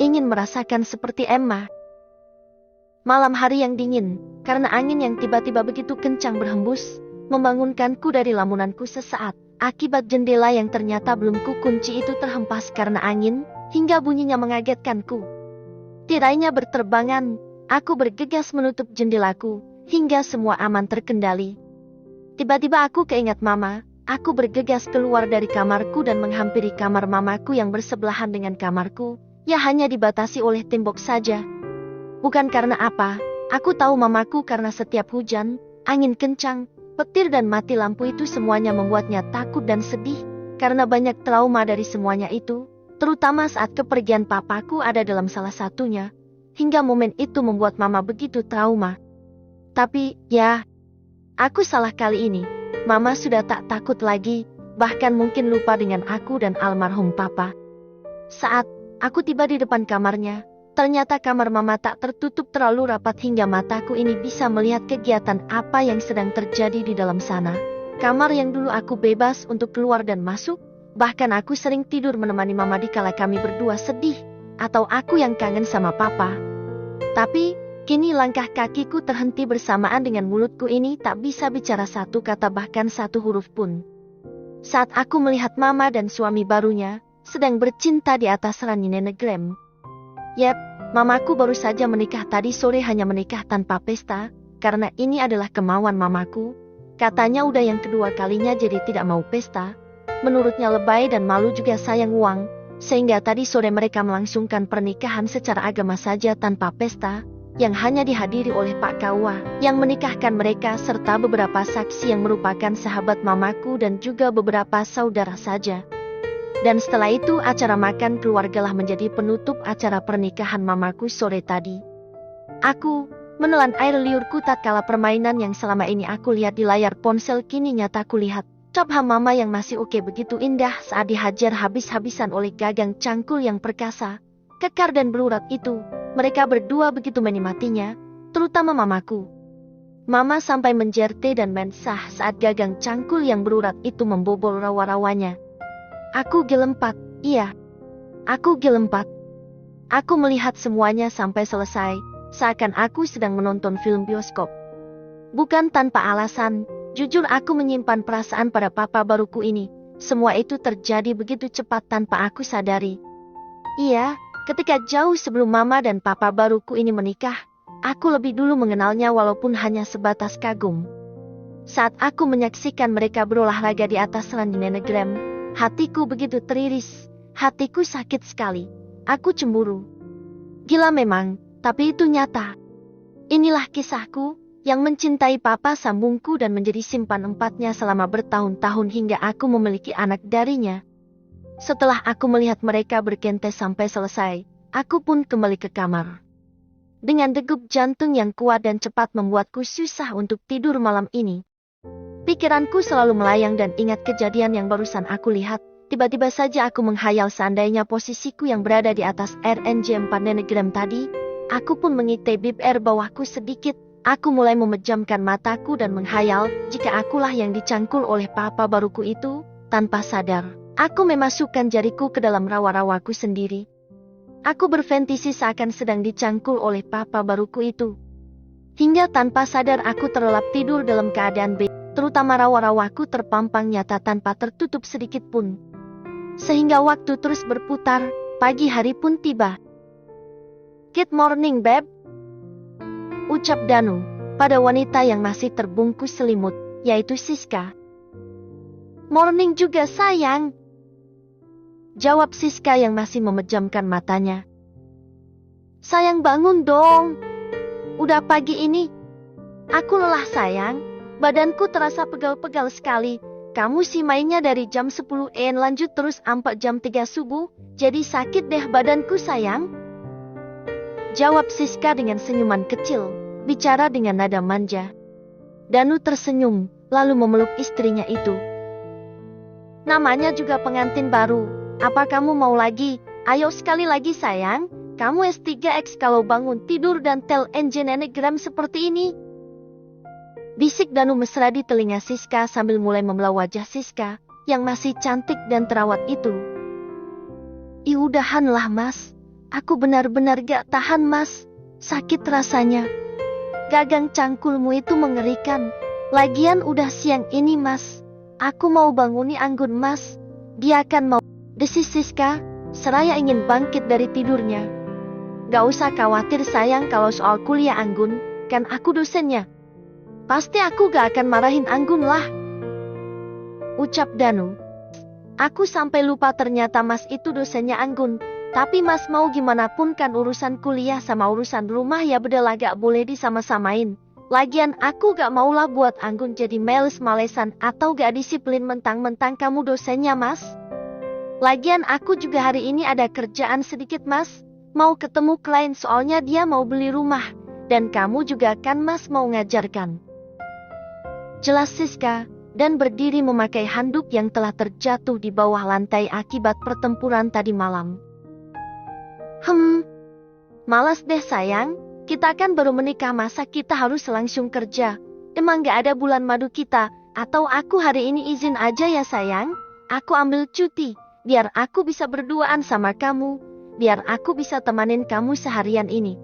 ingin merasakan seperti Emma. Malam hari yang dingin, karena angin yang tiba-tiba begitu kencang berhembus, membangunkanku dari lamunanku sesaat. Akibat jendela yang ternyata belum kukunci itu terhempas karena angin, hingga bunyinya mengagetkanku. Tirainya berterbangan, aku bergegas menutup jendelaku, hingga semua aman terkendali. Tiba-tiba aku keingat Mama, aku bergegas keluar dari kamarku dan menghampiri kamar mamaku yang bersebelahan dengan kamarku, ya hanya dibatasi oleh tembok saja. Bukan karena apa, aku tahu mamaku karena setiap hujan, angin kencang, petir dan mati lampu itu semuanya membuatnya takut dan sedih, karena banyak trauma dari semuanya itu, terutama saat kepergian papaku ada dalam salah satunya, hingga momen itu membuat mama begitu trauma. Tapi, ya, aku salah kali ini, mama sudah tak takut lagi, bahkan mungkin lupa dengan aku dan almarhum papa. Saat aku tiba di depan kamarnya, ternyata kamar mama tak tertutup terlalu rapat hingga mataku ini bisa melihat kegiatan apa yang sedang terjadi di dalam sana. Kamar yang dulu aku bebas untuk keluar dan masuk, bahkan aku sering tidur menemani mama dikala kami berdua sedih, atau aku yang kangen sama papa. Tapi, kini langkah kakiku terhenti bersamaan dengan mulutku ini tak bisa bicara satu kata bahkan satu huruf pun. Saat aku melihat mama dan suami barunya, sedang bercinta di atas ranjang nenek Graham. Yap, mamaku baru saja menikah tadi sore hanya menikah tanpa pesta, karena ini adalah kemauan mamaku. Katanya udah yang kedua kalinya jadi tidak mau pesta. Menurutnya lebay dan malu juga sayang uang, sehingga tadi sore mereka melangsungkan pernikahan secara agama saja tanpa pesta, yang hanya dihadiri oleh Pak Kawa, yang menikahkan mereka serta beberapa saksi yang merupakan sahabat mamaku dan juga beberapa saudara saja. Dan setelah itu acara makan keluargalah menjadi penutup acara pernikahan mamaku sore tadi. Aku menelan air liurku tatkala permainan yang selama ini aku lihat di layar ponsel kini nyata kulihat. Cabha mama yang masih oke begitu indah saat dihajar habis-habisan oleh gagang cangkul yang perkasa, kekar dan belurat itu. Mereka berdua begitu menikmatinya, terutama mamaku. Mama sampai menjerte dan mensah saat gagang cangkul yang berurat itu membobol rawa-rawanya. Aku gelempat, iya. Aku gelempat. Aku melihat semuanya sampai selesai, seakan aku sedang menonton film bioskop. Bukan tanpa alasan, jujur aku menyimpan perasaan pada papa baruku ini. Semua itu terjadi begitu cepat tanpa aku sadari. Iya, ketika jauh sebelum mama dan papa baruku ini menikah, aku lebih dulu mengenalnya walaupun hanya sebatas kagum. Saat aku menyaksikan mereka berolahraga di atas ranjang nenek Graham, hatiku begitu teriris, hatiku sakit sekali. Aku cemburu. Gila memang, tapi itu nyata. Inilah kisahku, yang mencintai papa sambungku dan menjadi simpan empatnya selama bertahun-tahun hingga aku memiliki anak darinya. Setelah aku melihat mereka berkentes sampai selesai, aku pun kembali ke kamar. Dengan degup jantung yang kuat dan cepat membuatku susah untuk tidur malam ini. Pikiranku selalu melayang dan ingat kejadian yang barusan aku lihat. Tiba-tiba saja aku menghayal seandainya posisiku yang berada di atas RNJ 4 nenek Graham tadi. Aku pun mengitai bib air bawahku sedikit. Aku mulai memejamkan mataku dan menghayal jika akulah yang dicangkul oleh papa baruku itu. Tanpa sadar, aku memasukkan jariku ke dalam rawa-rawaku sendiri. Aku berfantasi seakan sedang dicangkul oleh papa baruku itu. Hingga tanpa sadar aku terlelap tidur dalam keadaan terutama rawa-rawaku terpampang nyata tanpa tertutup sedikit pun. Sehingga waktu terus berputar, pagi hari pun tiba. Good morning, babe. Ucap Danu, pada wanita yang masih terbungkus selimut, yaitu Siska. Morning juga sayang. Jawab Siska yang masih memejamkan matanya. Sayang bangun dong. Udah pagi ini. Aku lelah sayang. Badanku terasa pegal-pegal sekali. Kamu sih mainnya dari jam 10 lanjut terus sampai jam 3 subuh. Jadi sakit deh badanku sayang. Jawab Siska dengan senyuman kecil, bicara dengan nada manja. Danu tersenyum, lalu memeluk istrinya itu. Namanya juga pengantin baru. Apa kamu mau lagi? Ayo sekali lagi sayang. Kamu S3X kalau bangun tidur dan tel engine nenek Graham seperti ini. Bisik Danu mesra di telinga Siska sambil mulai membelah wajah Siska, yang masih cantik dan terawat itu. Udahanlah mas, Aku benar-benar gak tahan, Mas. Sakit rasanya. Gagang cangkulmu itu mengerikan. Lagian udah siang ini, Mas. Aku mau banguni Anggun, Mas. Dia akan mau, desis Siska, seraya ingin bangkit dari tidurnya. Gak usah khawatir sayang kalau soal kuliah Anggun, kan aku dosennya. Pasti aku gak akan marahin Anggun lah, ucap Danu. Aku sampai lupa ternyata Mas itu dosennya Anggun. Tapi Mas mau gimana pun kan urusan kuliah sama urusan rumah ya bedahlah gak boleh disama-samain. Lagian aku gak maulah buat Anggun jadi males-malesan atau gak disiplin mentang-mentang kamu dosennya, Mas. Lagian aku juga hari ini ada kerjaan sedikit, Mas. Mau ketemu klien soalnya dia mau beli rumah. Dan kamu juga kan, Mas, mau ngajarkan. Jelas Siska, dan berdiri memakai handuk yang telah terjatuh di bawah lantai akibat pertempuran tadi malam. Malas deh sayang. Kita kan baru menikah, masa kita harus langsung kerja? Emang gak ada bulan madu kita? Atau aku hari ini izin aja ya sayang? Aku ambil cuti, biar aku bisa berduaan sama kamu. Biar aku bisa temanin kamu seharian ini.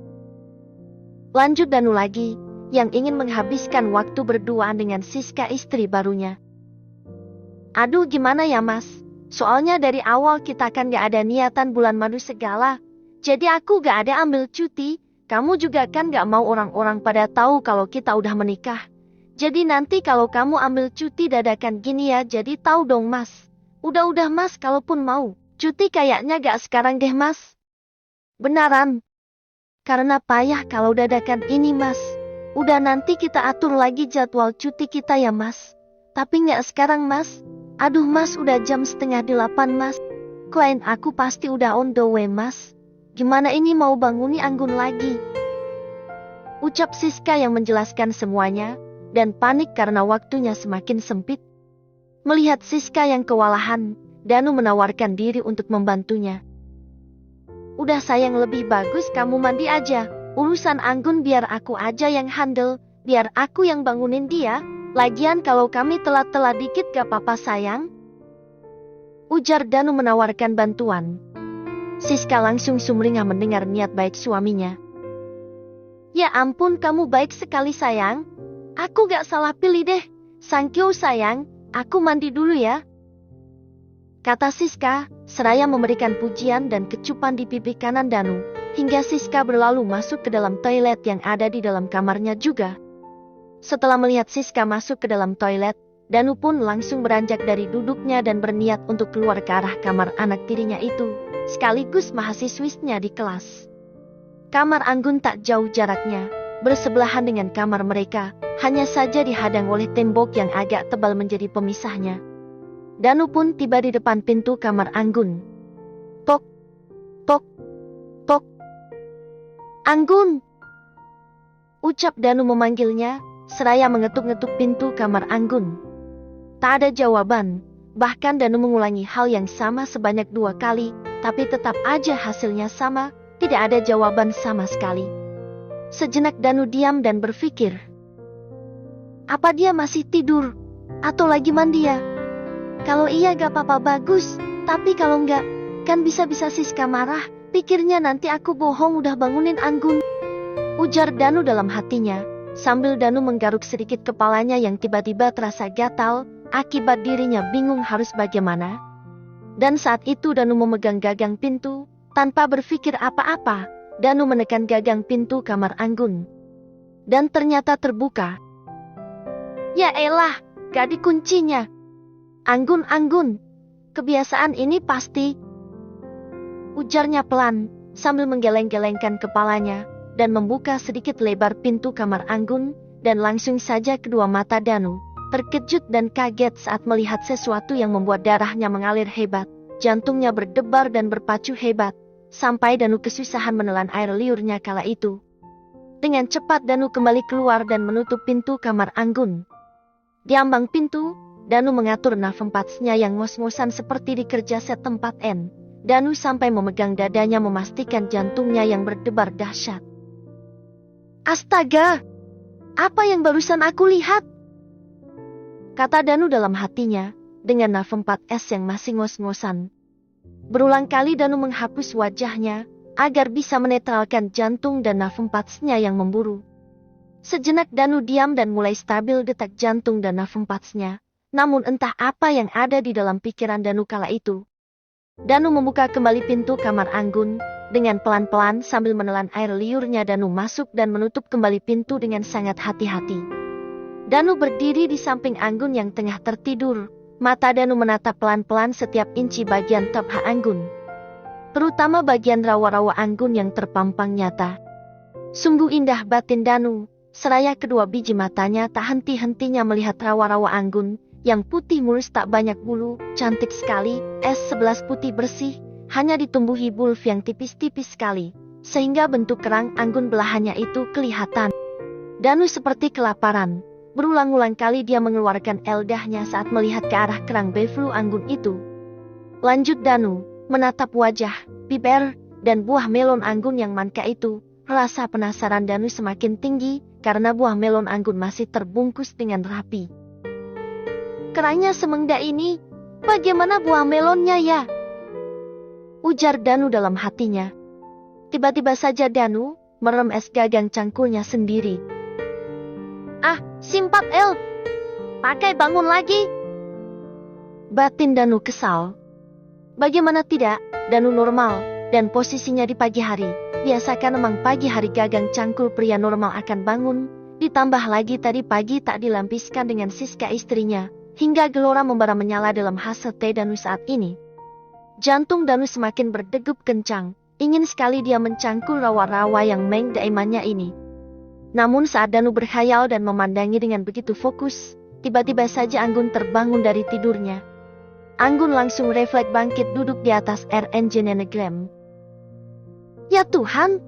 Lanjut Danu lagi, yang ingin menghabiskan waktu berduaan dengan Siska istri barunya. Aduh gimana ya Mas? Soalnya dari awal kita kan gak ada niatan bulan madu segala. Jadi aku gak ada ambil cuti. Kamu juga kan gak mau orang-orang pada tahu kalau kita udah menikah. Jadi nanti kalau kamu ambil cuti dadakan gini ya, jadi tahu dong Mas. Udah Mas, kalaupun mau cuti kayaknya gak sekarang deh Mas. Benaran. Karena payah kalau dadakan ini Mas. Udah nanti kita atur lagi jadwal cuti kita ya Mas. Tapi gak sekarang Mas. Aduh Mas, udah jam 7:30 Mas. Klien aku pasti udah on the way Mas. Gimana ini mau banguni Anggun lagi? Ucap Siska yang menjelaskan semuanya, dan panik karena waktunya semakin sempit. Melihat Siska yang kewalahan, Danu menawarkan diri untuk membantunya. Udah sayang, lebih bagus kamu mandi aja. Urusan Anggun biar aku aja yang handle, biar aku yang bangunin dia. Lagian kalau kami telat-telat dikit gak apa-apa sayang. Ujar Danu menawarkan bantuan. Siska langsung sumringah mendengar niat baik suaminya. Ya ampun, kamu baik sekali sayang. Aku gak salah pilih deh. Sankyo sayang, aku mandi dulu ya. Kata Siska, seraya memberikan pujian dan kecupan di pipi kanan Danu. Hingga Siska berlalu masuk ke dalam toilet yang ada di dalam kamarnya juga. Setelah melihat Siska masuk ke dalam toilet, Danu pun langsung beranjak dari duduknya dan berniat untuk keluar ke arah kamar anak tirinya itu, sekaligus mahasiswisnya di kelas. Kamar Anggun tak jauh jaraknya, bersebelahan dengan kamar mereka, hanya saja dihadang oleh tembok yang agak tebal menjadi pemisahnya. Danu pun tiba di depan pintu kamar Anggun. Tok, tok, tok. Anggun! Ucap Danu memanggilnya, seraya mengetuk-ngetuk pintu kamar Anggun. Tak ada jawaban, bahkan Danu mengulangi hal yang sama sebanyak 2 kali, tapi tetap aja hasilnya sama, tidak ada jawaban sama sekali. Sejenak Danu diam dan berpikir. Apa dia masih tidur? Atau lagi mandi ya? Kalau iya gak apa-apa bagus, tapi kalau enggak, kan bisa-bisa Siska marah, pikirnya nanti aku bohong udah bangunin Anggun. Ujar Danu dalam hatinya, sambil Danu menggaruk sedikit kepalanya yang tiba-tiba terasa gatal, akibat dirinya bingung harus bagaimana. Dan saat itu Danu memegang gagang pintu, tanpa berpikir apa-apa, Danu menekan gagang pintu kamar Anggun. Dan ternyata terbuka. Ya elah, gak dikuncinya. Anggun, kebiasaan ini pasti. Ujarnya pelan, sambil menggeleng-gelengkan kepalanya, dan membuka sedikit lebar pintu kamar Anggun, dan langsung saja kedua mata Danu terkejut dan kaget saat melihat sesuatu yang membuat darahnya mengalir hebat, jantungnya berdebar dan berpacu hebat, sampai Danu kesusahan menelan air liurnya kala itu. Dengan cepat Danu kembali keluar dan menutup pintu kamar Anggun. Di ambang pintu, Danu mengatur nafempatnya yang ngos-ngosan seperti dikerja set tempat N. Danu sampai memegang dadanya memastikan jantungnya yang berdebar dahsyat. Astaga! Apa yang barusan aku lihat? Kata Danu dalam hatinya, dengan nafempat es yang masih ngos-ngosan. Berulang kali Danu menghapus wajahnya, agar bisa menetralkan jantung dan nafempatnya yang memburu. Sejenak Danu diam dan mulai stabil detak jantung dan nafempatnya. Namun entah apa yang ada di dalam pikiran Danu kala itu. Danu membuka kembali pintu kamar Anggun. Dengan pelan-pelan sambil menelan air liurnya Danu masuk dan menutup kembali pintu dengan sangat hati-hati. Danu berdiri di samping Anggun yang tengah tertidur. Mata Danu menatap pelan-pelan setiap inci bagian tubuh Anggun. Terutama bagian rawa-rawa Anggun yang terpampang nyata. Sungguh indah batin Danu, seraya kedua biji matanya tak henti-hentinya melihat rawa-rawa Anggun, yang putih mulus tak banyak bulu, cantik sekali, S11 putih bersih, hanya ditumbuhi bulb yang tipis-tipis sekali, sehingga bentuk kerang Anggun belahannya itu kelihatan. Danu seperti kelaparan. Berulang-ulang kali dia mengeluarkan eldahnya saat melihat ke arah kerang beflu Anggun itu. Lanjut Danu, menatap wajah, bibir, dan buah melon Anggun yang manca itu. Rasa penasaran Danu semakin tinggi, karena buah melon Anggun masih terbungkus dengan rapi. Kerangnya semengda ini, bagaimana buah melonnya ya? Ujar Danu dalam hatinya. Tiba-tiba saja Danu merem es gagang cangkulnya sendiri. Ah, simpat El. Pakai bangun lagi. Batin Danu kesal. Bagaimana tidak, Danu normal, dan posisinya di pagi hari. Biasakan emang pagi hari gagang cangkul pria normal akan bangun, ditambah lagi tadi pagi tak dilampiskan dengan Siska istrinya, hingga gelora membara menyala dalam hasil teh Danu saat ini. Jantung Danu semakin berdegup kencang, ingin sekali dia mencangkul rawa-rawa yang mengdaimannya ini. Namun saat Danu berkhayal dan memandangi dengan begitu fokus, tiba-tiba saja Anggun terbangun dari tidurnya. Anggun langsung refleks bangkit duduk di atas RNG Nenegram. Ya Tuhan!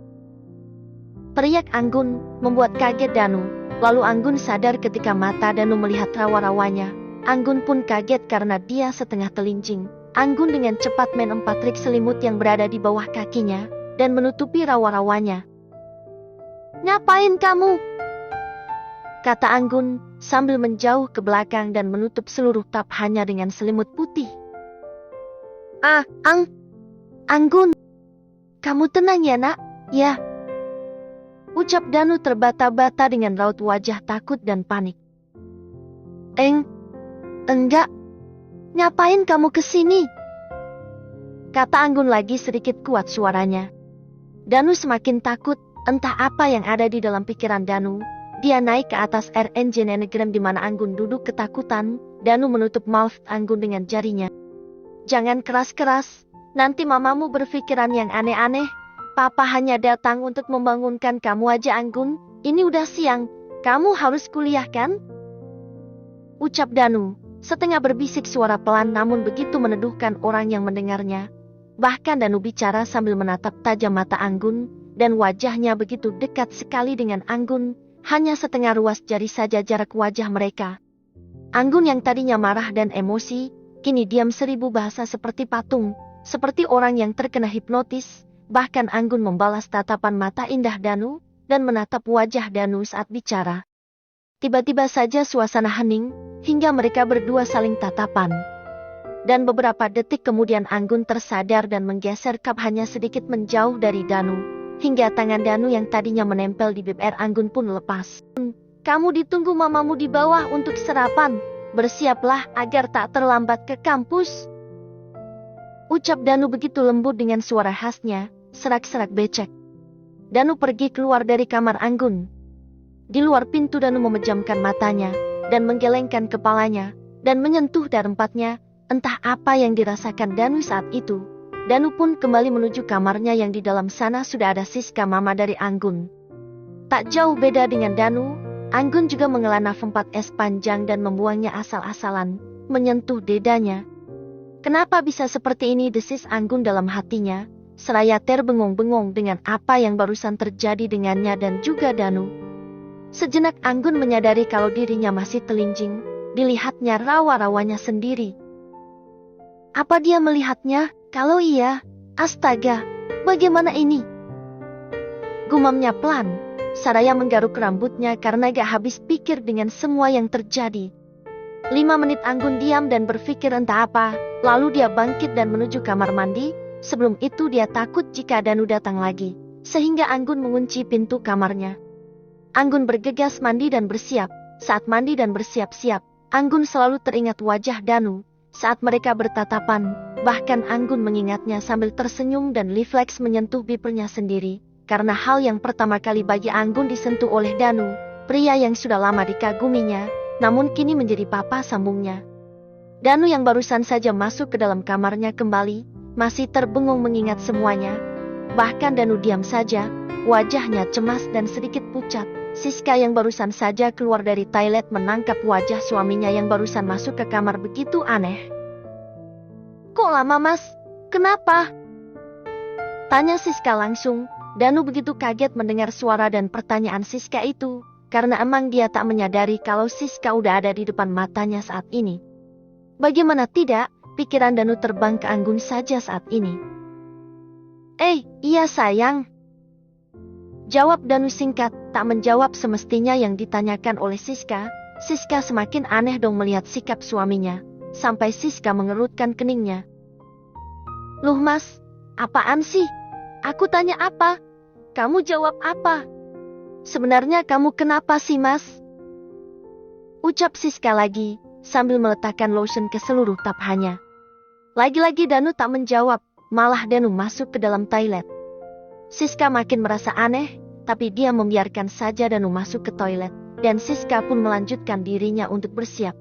Teriak Anggun, membuat kaget Danu. Lalu Anggun sadar ketika mata Danu melihat rawa-rawanya. Anggun pun kaget karena dia setengah terlinjing. Anggun dengan cepat menempatrik selimut yang berada di bawah kakinya, dan menutupi rawa-rawanya. Ngapain kamu? Kata Anggun, sambil menjauh ke belakang dan menutup seluruh tap hanya dengan selimut putih. Anggun. Kamu tenang ya nak, ya. Ucap Danu terbata-bata dengan raut wajah takut dan panik. Enggak. Ngapain kamu kesini? Kata Anggun lagi sedikit kuat suaranya. Danu semakin takut. Entah apa yang ada di dalam pikiran Danu. Dia naik ke atas RNG Nenegram di mana Anggun duduk ketakutan. Danu menutup mouth Anggun dengan jarinya. Jangan keras-keras, nanti mamamu berpikiran yang aneh-aneh. Papa hanya datang untuk membangunkan kamu aja Anggun. Ini udah siang, kamu harus kuliah kan? Ucap Danu, setengah berbisik suara pelan namun begitu meneduhkan orang yang mendengarnya. Bahkan Danu bicara sambil menatap tajam mata Anggun. Dan wajahnya begitu dekat sekali dengan Anggun, hanya setengah ruas jari saja jarak wajah mereka. Anggun yang tadinya marah dan emosi, kini diam seribu bahasa seperti patung, seperti orang yang terkena hipnotis. Bahkan Anggun membalas tatapan mata indah Danu, dan menatap wajah Danu saat bicara. Tiba-tiba saja suasana hening, hingga mereka berdua saling tatapan. Dan beberapa detik kemudian Anggun tersadar dan menggeser kap hanya sedikit menjauh dari Danu. Hingga tangan Danu yang tadinya menempel di bibir Anggun pun lepas. Kamu ditunggu mamamu di bawah untuk sarapan. Bersiaplah agar tak terlambat ke kampus. Ucap Danu begitu lembut dengan suara khasnya, serak-serak becek. Danu pergi keluar dari kamar Anggun. Di luar pintu Danu memejamkan matanya, dan menggelengkan kepalanya, dan menyentuh darempatnya. Entah apa yang dirasakan Danu saat itu. Danu pun kembali menuju kamarnya yang di dalam sana sudah ada Siska mama dari Anggun. Tak jauh beda dengan Danu, Anggun juga menghela nafas panjang dan membuangnya asal-asalan, menyentuh dedanya. Kenapa bisa seperti ini desis Anggun dalam hatinya, seraya terbengong-bengong dengan apa yang barusan terjadi dengannya dan juga Danu. Sejenak Anggun menyadari kalau dirinya masih terlinjing, dilihatnya rawa-rawanya sendiri. Apa dia melihatnya? Kalau iya, astaga, bagaimana ini? Gumamnya pelan, saraya menggaruk rambutnya karena gak habis pikir dengan semua yang terjadi. 5 menit Anggun diam dan berpikir entah apa, lalu dia bangkit dan menuju kamar mandi, Sebelum itu dia takut jika Danu datang lagi, sehingga Anggun mengunci pintu kamarnya. Anggun bergegas mandi dan bersiap. Saat mandi dan bersiap-siap, Anggun selalu teringat wajah Danu saat mereka bertatapan. Bahkan Anggun mengingatnya sambil tersenyum dan refleks menyentuh bibirnya sendiri. Karena hal yang pertama kali bagi Anggun disentuh oleh Danu, pria yang sudah lama dikaguminya, namun kini menjadi papa sambungnya. Danu yang barusan saja masuk ke dalam kamarnya kembali, masih terbengung mengingat semuanya. Bahkan Danu diam saja, wajahnya cemas dan sedikit pucat. Siska yang barusan saja keluar dari toilet menangkap wajah suaminya yang barusan masuk ke kamar begitu aneh. "Kok lama, Mas? Kenapa?" tanya Siska langsung. Danu begitu kaget mendengar suara dan pertanyaan Siska itu, karena emang dia tak menyadari kalau Siska udah ada di depan matanya saat ini. Bagaimana tidak, pikiran Danu terbang ke Anggun saja saat ini. Iya sayang," jawab Danu singkat, tak menjawab semestinya yang ditanyakan oleh Siska. Siska semakin aneh dong melihat sikap suaminya, sampai Siska mengerutkan keningnya. "Loh Mas, apaan sih? Aku tanya apa? Kamu jawab apa? Sebenarnya kamu kenapa sih Mas?" ucap Siska lagi, sambil meletakkan lotion ke seluruh taphannya. Lagi-lagi Danu tak menjawab, malah Danu masuk ke dalam toilet. Siska makin merasa aneh, tapi dia membiarkan saja Danu masuk ke toilet, dan Siska pun melanjutkan dirinya untuk bersiap.